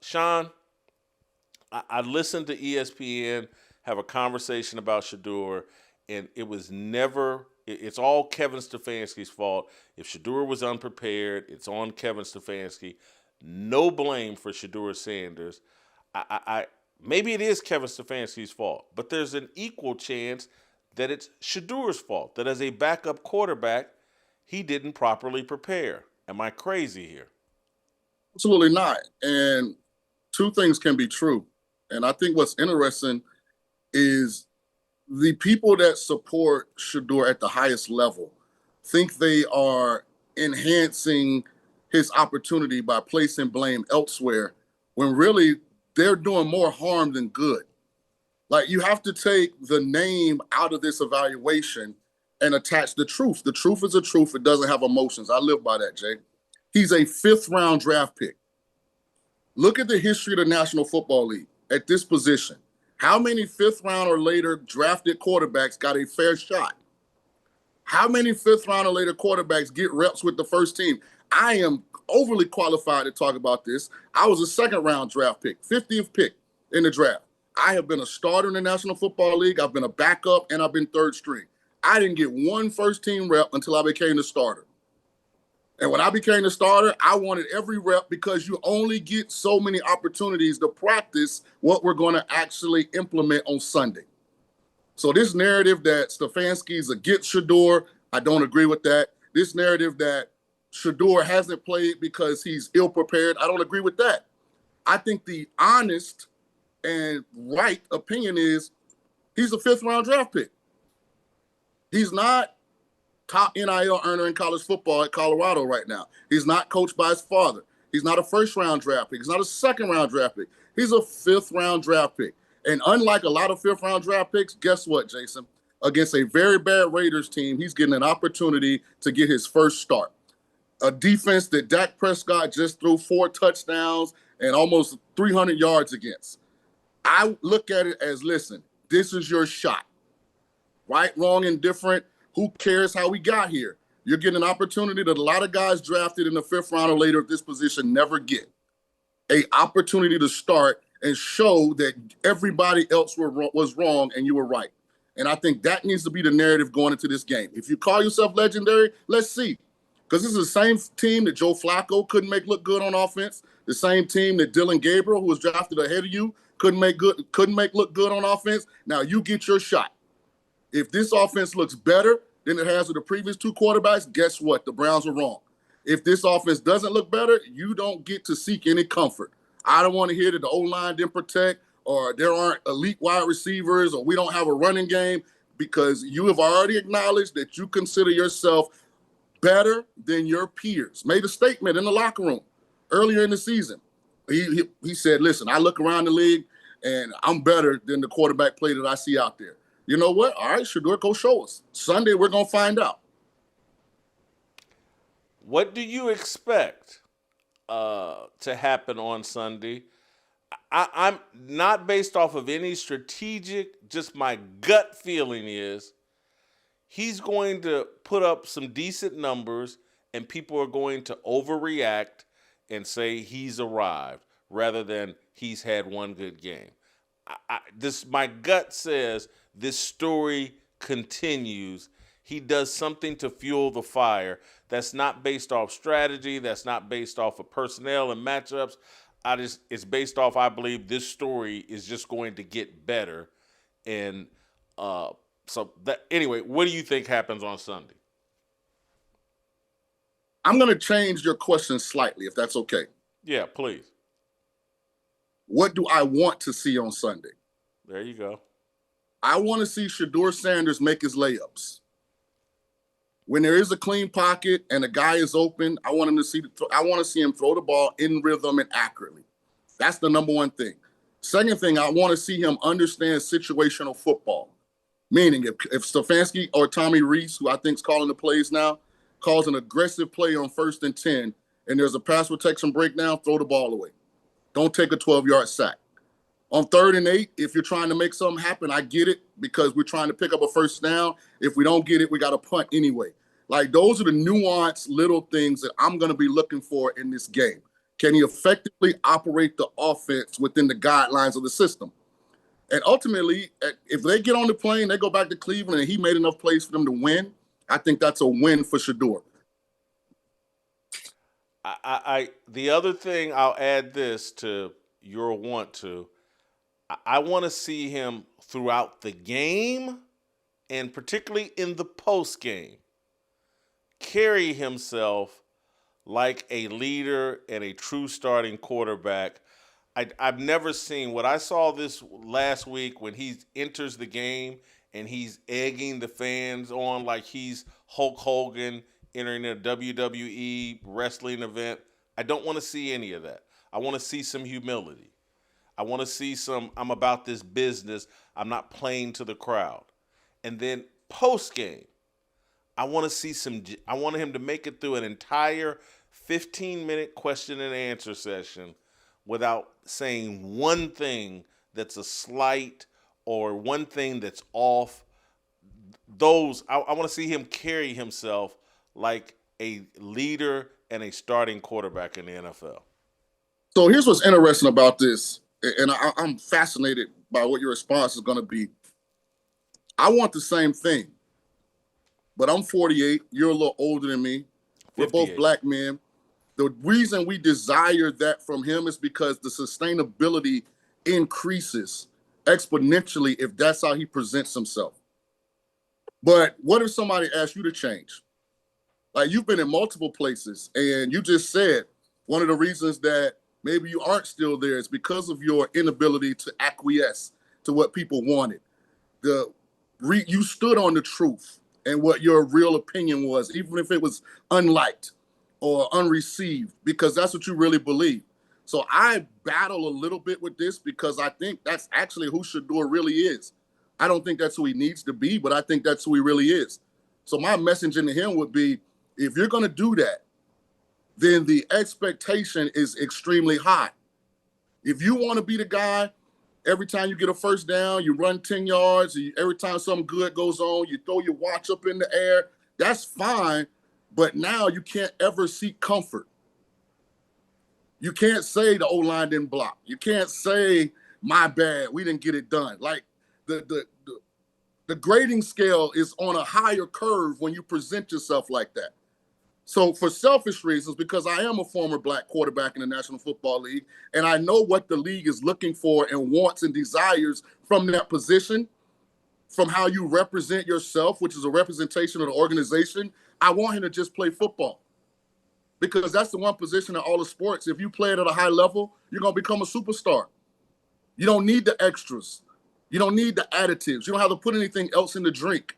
Shaun, I listened to ESPN have a conversation about Shedeur, and it was never. It's all Kevin Stefanski's fault. If Shedeur was unprepared, it's on Kevin Stefanski. No blame for Shedeur Sanders. I maybe it is Kevin Stefanski's fault, but there's an equal chance that it's Shedeur's fault. That as a backup quarterback, he didn't properly prepare. Am I crazy here? Absolutely not. And two things can be true. And I think what's interesting is the people that support Shedeur at the highest level think they are enhancing his opportunity by placing blame elsewhere when really they're doing more harm than good. Like, you have to take the name out of this evaluation and attach the truth. The truth is a truth. It doesn't have emotions. I live by that, Jay. He's a fifth-round draft pick. Look at the history of the National Football League at this position. How many fifth-round or later drafted quarterbacks got a fair shot? How many fifth-round or later quarterbacks get reps with the first team? I am overly qualified to talk about this. I was a second-round draft pick, 50th pick in the draft. I have been a starter in the National Football League. I've been a backup, and I've been third string. I didn't get one first-team rep until I became the starter. And when I became the starter, I wanted every rep because you only get so many opportunities to practice what we're going to actually implement on Sunday. So this narrative that Stefanski's against Shedeur, I don't agree with that. This narrative that Shedeur hasn't played because he's ill-prepared, I don't agree with that. I think the honest and right opinion is he's a fifth-round draft pick. He's not top NIL earner in college football at Colorado right now. He's not coached by his father. He's not a first-round draft pick. He's not a second-round draft pick. He's a fifth-round draft pick. And unlike a lot of fifth-round draft picks, guess what, Jason? Against a very bad Raiders team, he's getting an opportunity to get his first start. A defense that Dak Prescott just threw 4 touchdowns and almost 300 yards against. I look at it as, listen, this is your shot. Right, wrong, indifferent. Who cares how we got here? You're getting an opportunity that a lot of guys drafted in the fifth round or later at this position never get. An opportunity to start and show that everybody else was wrong and you were right. And I think that needs to be the narrative going into this game. If you call yourself legendary, let's see. Because this is the same team that Joe Flacco couldn't make look good on offense. The same team that Dylan Gabriel, who was drafted ahead of you, couldn't make look good on offense. Now you get your shot. If this offense looks better than it has with the previous 2 quarterbacks, guess what? The Browns are wrong. If this offense doesn't look better, you don't get to seek any comfort. I don't want to hear that the O-line didn't protect or there aren't elite wide receivers or we don't have a running game, because you have already acknowledged that you consider yourself better than your peers. Made a statement in the locker room earlier in the season. He said, listen, I look around the league and I'm better than the quarterback play that I see out there. You know what? All right, Shedeur, go show us. Sunday, we're going to find out. What do you expect to happen on Sunday? I'm not based off of any strategic, just my gut feeling is he's going to put up some decent numbers and people are going to overreact and say he's arrived rather than he's had one good game. My gut says this story continues. He does something to fuel the fire. That's not based off strategy. That's not based off of personnel and matchups. It's based off, I believe this story is just going to get better. And anyway, what do you think happens on Sunday? I'm going to change your question slightly, if that's okay. Yeah, please. What do I want to see on Sunday? There you go. I want to see Shedeur Sanders make his layups. When there is a clean pocket and a guy is open, I want to see him throw the ball in rhythm and accurately. That's the number one thing. Second thing, I want to see him understand situational football. Meaning, if Stefanski or Tommy Reese, who I think is calling the plays now, calls an aggressive play on 1st and 10, and there's a pass protection breakdown, throw the ball away. Don't take a 12-yard sack. On 3rd and 8, if you're trying to make something happen, I get it, because we're trying to pick up a first down. If we don't get it, we got to punt anyway. Like, those are the nuanced little things that I'm going to be looking for in this game. Can he effectively operate the offense within the guidelines of the system? And ultimately, if they get on the plane, they go back to Cleveland, and he made enough plays for them to win, I think that's a win for Shedeur. The other thing I'll add this to your want to. I want to see him throughout the game, and particularly in the post game, carry himself like a leader and a true starting quarterback. I've never seen what I saw this last week when he enters the game and he's egging the fans on like he's Hulk Hogan entering a WWE wrestling event. I don't want to see any of that. I want to see some humility. I want to see I'm about this business. I'm not playing to the crowd. And then post game, I want him to make it through an entire 15-minute question and answer session without saying one thing that's a slight or one thing that's off. I want to see him carry himself like a leader and a starting quarterback in the NFL. So here's what's interesting about this, and I'm fascinated by what your response is going to be. I want the same thing, but I'm 48. You're a little older than me. We're 58. both black men. The reason we desire that from him is because the sustainability increases exponentially if that's how he presents himself. But what if somebody asks you to change? Like, you've been in multiple places, and you just said one of the reasons that maybe you aren't still there is because of your inability to acquiesce to what people wanted. You stood on the truth and what your real opinion was, even if it was unliked or unreceived, because that's what you really believe. So I battle a little bit with this because I think that's actually who Shedeur really is. I don't think that's who he needs to be, but I think that's who he really is. So my message to him would be, if you're going to do that, then the expectation is extremely high. If you want to be the guy, every time you get a first down, you run 10 yards, every time something good goes on, you throw your watch up in the air, that's fine. But now you can't ever seek comfort. You can't say the O-line didn't block. You can't say, my bad, we didn't get it done. Like, the grading scale is on a higher curve when you present yourself like that. So for selfish reasons, because I am a former black quarterback in the National Football League, and I know what the league is looking for and wants and desires from that position, from how you represent yourself, which is a representation of the organization, I want him to just play football. Because that's the one position in all the sports. If you play it at a high level, you're going to become a superstar. You don't need the extras. You don't need the additives. You don't have to put anything else in the drink.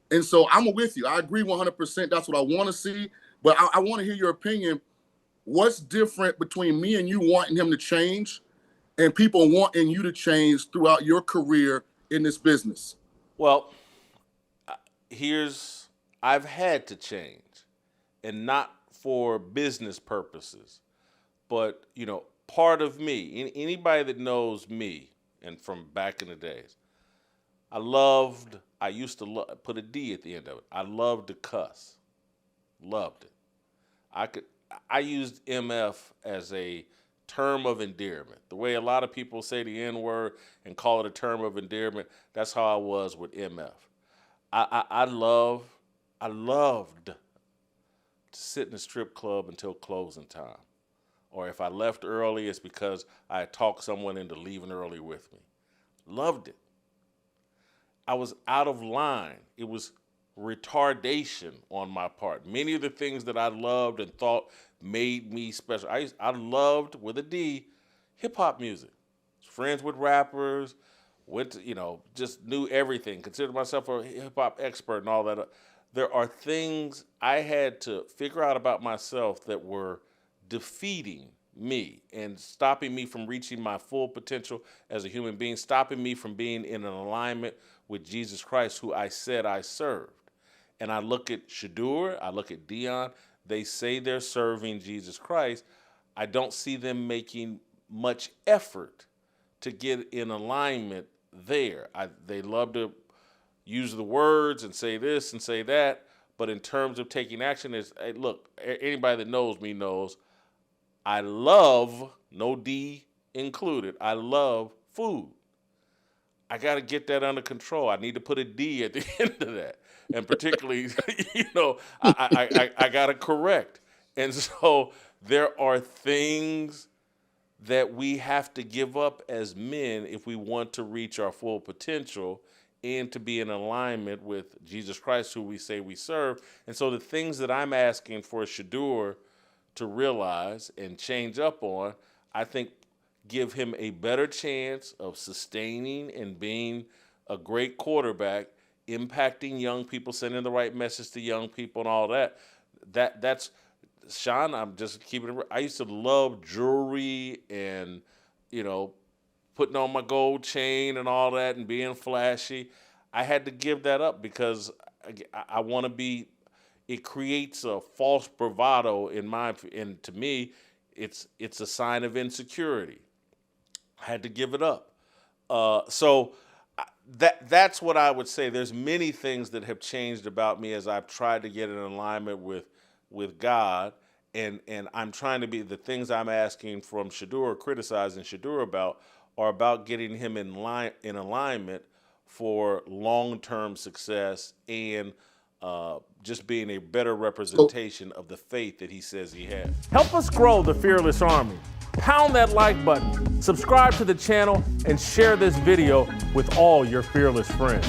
And so I'm with you. I agree 100%. That's what I want to see. But I want to hear your opinion. What's different between me and you wanting him to change and people wanting you to change throughout your career in this business? Well, I've had to change, and not for business purposes, but, part of me, anybody that knows me and from back in the days, I used to put a D at the end of it. I loved to cuss. Loved it. I used MF as a term of endearment. The way a lot of people say the N-word and call it a term of endearment, that's how I was with MF. I loved to sit in a strip club until closing time. Or if I left early, it's because I had talked someone into leaving early with me. Loved it. I was out of line. It was retardation on my part. Many of the things that I loved and thought made me special. I loved, with a D, hip-hop music. Friends with rappers, just knew everything. Considered myself a hip-hop expert and all that. There are things I had to figure out about myself that were defeating me and stopping me from reaching my full potential as a human being, stopping me from being in an alignment with Jesus Christ, who I said I served. And I look at Shedeur, I look at Dion, they say they're serving Jesus Christ. I don't see them making much effort to get in alignment there. They love to use the words and say this and say that, but in terms of taking action, hey, look, anybody that knows me knows I love, no D included, I love food. I got to get that under control. I need to put a D at the end of that. And particularly, I got to correct. And so there are things that we have to give up as men if we want to reach our full potential and to be in alignment with Jesus Christ, who we say we serve. And so the things that I'm asking for Shedeur to realize and change up on, I think give him a better chance of sustaining and being a great quarterback, impacting young people, sending the right message to young people and all that. That's Shaun, I'm just keeping it. I used to love jewelry and, putting on my gold chain and all that and being flashy. I had to give that up because I want to be. It creates a false bravado and to me, it's a sign of insecurity. I had to give it up. So that's what I would say. There's many things that have changed about me as I've tried to get in alignment with God, and I'm trying to be, the things I'm asking from Shedeur, criticizing Shedeur about, are about getting him in alignment for long-term success and just being a better representation of the faith that he says he has. Help us grow the Fearless Army. Pound that like button, subscribe to the channel, and share this video with all your fearless friends.